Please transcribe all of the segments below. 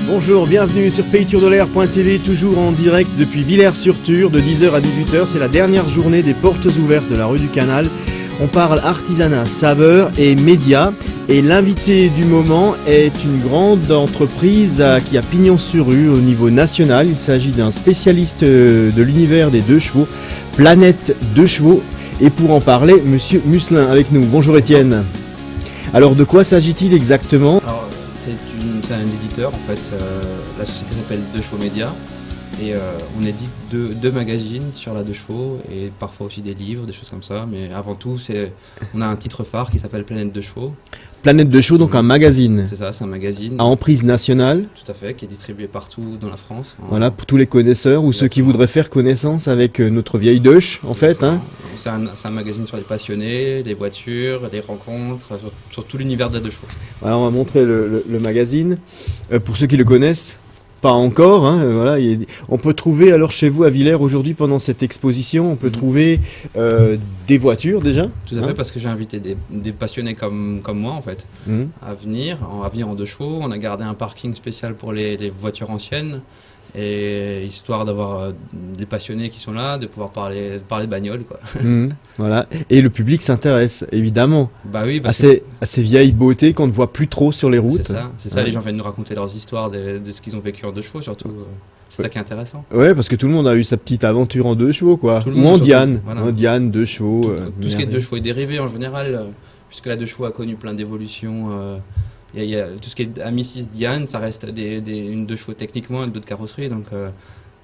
Bonjour, bienvenue sur PayTourDeLair.tv, toujours en direct depuis Villers-sur-Tur de 10h à 18h. C'est la dernière journée des portes ouvertes de la rue du Canal. On parle artisanat, saveur et médias. Et l'invité du moment est une grande entreprise qui a pignon sur rue au niveau national. Il s'agit d'un spécialiste de l'univers des deux chevaux, Planète Deux Chevaux. Et pour en parler, Monsieur Musselin avec nous. Bonjour Étienne. Alors de quoi s'agit-il exactement? Alors, c'est un éditeur en fait, la société s'appelle Deux Chevaux Média et on édite deux magazines sur la deux chevaux et parfois aussi des livres, des choses comme ça, mais avant tout on a un titre phare qui s'appelle Planète Deux Chevaux. Planète Deux Chevaux, donc un magazine. C'est ça, c'est un magazine. À emprise nationale. Tout à fait, qui est distribué partout dans la France. Voilà, pour tous les connaisseurs ou ceux qui voudraient faire connaissance avec notre vieille Deuche, en fait. Hein. C'est un magazine sur les passionnés, les voitures, les rencontres, sur tout l'univers de la deux chevaux. Alors on va montrer le magazine. Pour ceux qui le connaissent, pas encore. Hein, voilà, on peut trouver alors chez vous à Villers aujourd'hui pendant cette exposition, on peut trouver des voitures déjà. Tout à fait, parce que j'ai invité des passionnés comme moi en fait à venir en deux chevaux. On a gardé un parking spécial pour les voitures anciennes. Et histoire d'avoir des passionnés qui sont là, de pouvoir parler bagnole quoi. Voilà. Et le public s'intéresse évidemment bah oui, à ces vieilles beautés qu'on ne voit plus trop sur les routes. C'est ça, les gens viennent nous raconter leurs histoires de ce qu'ils ont vécu en deux chevaux surtout. C'est ça qui est intéressant. Ouais, parce que tout le monde a eu sa petite aventure en deux chevaux quoi. Ou en Diane, voilà. En Diane, deux chevaux. Tout ce qui est deux chevaux est dérivé en général, puisque la deux chevaux a connu plein d'évolutions. Il y a tout ce qui est Amicis Diane, ça reste une deux chevaux techniquement avec d'autres carrosseries, donc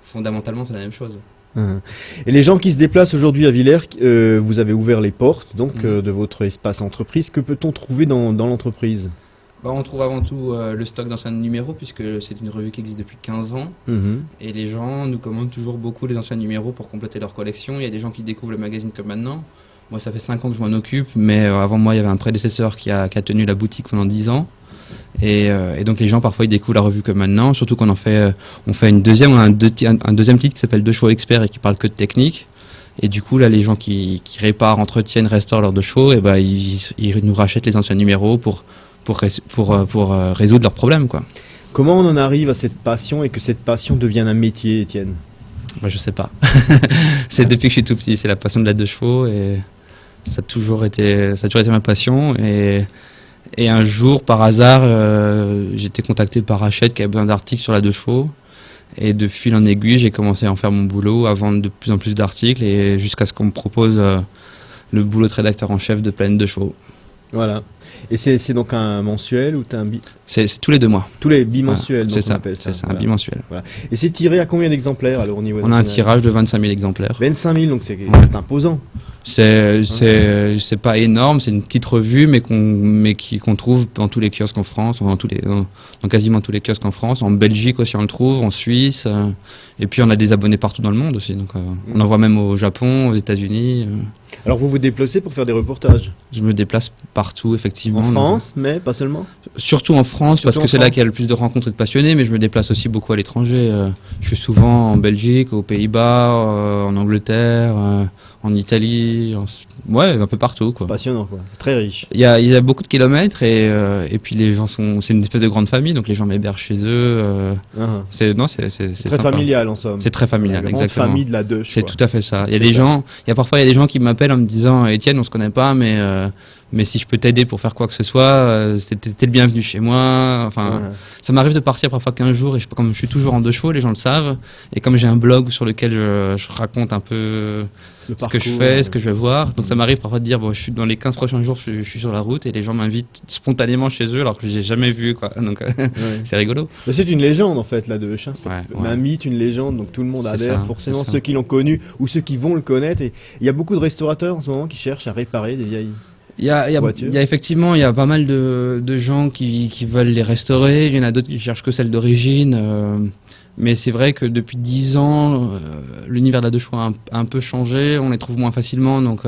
fondamentalement c'est la même chose. Et les gens qui se déplacent aujourd'hui à Villers, vous avez ouvert les portes donc de votre espace entreprise. Que peut-on trouver dans l'entreprise? On trouve avant tout le stock d'anciens numéros, puisque c'est une revue qui existe depuis 15 ans. Et les gens nous commandent toujours beaucoup les anciens numéros pour compléter leur collection. Il y a des gens qui découvrent le magazine comme maintenant. Moi ça fait 5 ans que je m'en occupe, mais avant moi il y avait un prédécesseur qui a tenu la boutique pendant 10 ans. Et donc les gens parfois ils découvrent la revue comme maintenant, surtout qu'on on fait une deuxième, on a un deuxième titre qui s'appelle Deux Chevaux Experts et qui parle que de technique. Et du coup là les gens qui réparent, entretiennent, restaurent leurs deux chevaux, et ils nous rachètent les anciens numéros pour résoudre leurs problèmes quoi. Comment on en arrive à cette passion et que cette passion devienne un métier, Étienne? Je sais pas. C'est depuis que je suis tout petit, c'est la passion de la deux chevaux et ça a toujours été ma passion. Et un jour, par hasard, j'étais contacté par Hachette qui avait besoin d'articles sur la deux chevaux. Et de fil en aiguille, j'ai commencé à en faire mon boulot, à vendre de plus en plus d'articles, et jusqu'à ce qu'on me propose le boulot de rédacteur en chef de Planète Deux Chevaux. Voilà. Et c'est donc un mensuel ou t'as un C'est tous les 2 mois. Tous les bimensuels, voilà, c'est ça, voilà. Un bimensuel. Voilà. Et c'est tiré à combien d'exemplaires alors au niveau national? On a un tirage de 25 000 exemplaires. 25 000, donc c'est imposant. C'est pas énorme, c'est une petite revue, mais qu'on trouve dans tous les kiosques en France, dans quasiment tous les kiosques en France. En Belgique aussi on le trouve, en Suisse. Et puis on a des abonnés partout dans le monde aussi. Donc on en voit même au Japon, aux États-Unis. Alors vous vous déplacez pour faire des reportages? Je me déplace partout effectivement. En France, mais pas seulement? Surtout en France, parce que c'est là qu'il y a le plus de rencontres et de passionnés, mais je me déplace aussi beaucoup à l'étranger. Je suis souvent en Belgique, aux Pays-Bas, en Angleterre, en Italie, un peu partout quoi. C'est passionnant quoi, c'est très riche. Il y a beaucoup de kilomètres et puis les gens c'est une espèce de grande famille, donc les gens m'hébergent chez eux. C'est très sympa. Familial en somme. C'est très familial, la exactement. Grande famille de la deux. C'est tout à fait ça. Parfois il y a des gens qui m'appellent en me disant Étienne, on se connaît pas, mais si je peux t'aider pour faire quoi que ce soit, t'es le bienvenu chez moi. Enfin, ça m'arrive de partir parfois 15 jours et comme je suis toujours en deux chevaux, les gens le savent. Et comme j'ai un blog sur lequel je raconte un peu ce que je fais, ce que je vais voir. Donc ça m'arrive parfois de dire, je suis dans les 15 prochains jours, je suis sur la route et les gens m'invitent spontanément chez eux alors que je les ai jamais vus quoi. Donc c'est rigolo. C'est une légende en fait la Deuche. C'est un mythe, une légende, donc tout le monde adhère, forcément ceux qui l'ont connu ou ceux qui vont le connaître. Et il y a beaucoup de restaurateurs en ce moment qui cherchent à réparer des vieilles. Il y a effectivement, il y a pas mal de gens qui veulent les restaurer. Il y en a d'autres qui cherchent que celles d'origine. Mais c'est vrai que depuis 10 ans, l'univers de la deux chevaux a un peu changé. On les trouve moins facilement, donc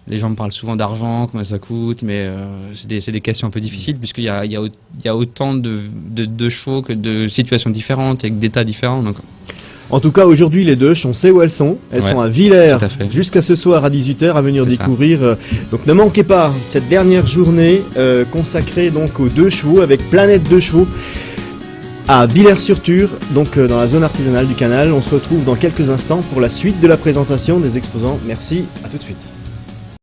les gens me parlent souvent d'argent, combien ça coûte, mais c'est des questions un peu difficiles puisqu'il y a autant de chevaux que de situations différentes et d'états différents. Donc. En tout cas, aujourd'hui, les Deuches, on sait où elles sont. Elles sont à Villers jusqu'à ce soir à 18h à venir découvrir. Donc ne manquez pas cette dernière journée consacrée donc aux deux chevaux avec Planète Deux Chevaux. à Villers-sur-Tur, donc dans la zone artisanale du Canal. On se retrouve dans quelques instants pour la suite de la présentation des exposants. Merci, à tout de suite.